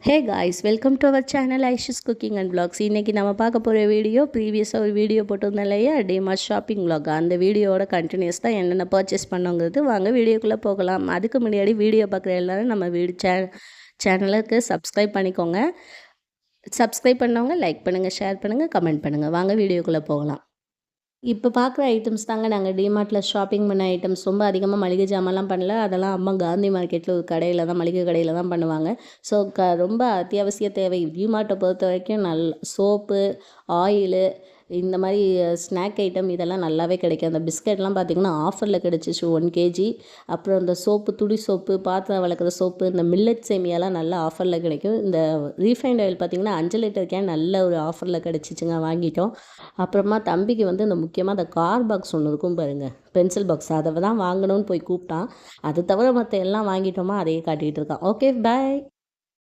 Hey guys, welcome to our channel Aisha's cooking and vlogs. இன்றைக்கி நம்ம பார்க்க போகிற வீடியோ ப்ரீவியஸாக ஒரு வீடியோ போட்டிருந்தோம் இல்லையா, டிமார்ட் ஷாப்பிங் vlog. அந்த வீடியோவோட கண்டினியூஸ் தான் என்னென்ன பர்ச்சேஸ் பண்ணோங்கிறது. வாங்க வீடியோக்குள்ளே போகலாம். அதுக்கு முன்னாடி வீடியோ பார்க்குற எல்லோரும் நம்ம சேனலுக்கு சப்ஸ்கிரைப் பண்ணிக்கோங்க. சப்ஸ்கிரைப் பண்ணவங்க லைக் பண்ணுங்கள், ஷேர் பண்ணுங்கள், கமெண்ட் பண்ணுங்கள். வாங்க வீடியோக்குள்ளே போகலாம். இப்போ பார்க்குற ஐட்டம்ஸ் தாங்க நாங்கள் டிமார்ட்டில் ஷாப்பிங் பண்ண ஐட்டம்ஸ். ரொம்ப அதிகமாக மளிகை ஜாமான்லாம் பண்ணல. அதெல்லாம் அம்மா காந்தி மார்க்கெட்டில் ஒரு கடையில் தான், மளிகை கடையில் தான் பண்ணுவாங்க. ஸோ ரொம்ப அத்தியாவசிய தேவை. டிமார்ட்டை பொறுத்த வரைக்கும் சோப்பு, ஆயிலு, இந்த மாதிரி ஸ்நாக் ஐட்டம் இதெல்லாம் நல்லாவே கிடைக்கும். அந்த பிஸ்கெட்லாம் பார்த்திங்கன்னா ஆஃபரில் கிடச்சிச்சு 1 kg. அப்புறம் இந்த சோப்பு, துடி சோப்பு, பாத்திரம் விளக்குற சோப்பு, இந்த மில்லட் சேமியாலாம் நல்லா ஆஃபரில் கிடைக்கும். இந்த ரீஃபைண்ட் ஆயில் பார்த்திங்கன்னா 5 லிட்டர் கேன் நல்ல ஒரு ஆஃபரில் கிடச்சிச்சுங்க, வாங்கிட்டோம். அப்புறமா தம்பிக்கு வந்து இந்த முக்கியமாக அந்த கார் பாக்ஸ் ஒன்று இருக்கும் பாருங்கள், பென்சில் பாக்ஸ், அதை தான் வாங்கணும்னு போய் கூப்பிட்டான். அது தவிர மற்ற எல்லாம் வாங்கிட்டோமா, அதையே காட்டிகிட்டு இருக்கான். ஓகே, பாய்.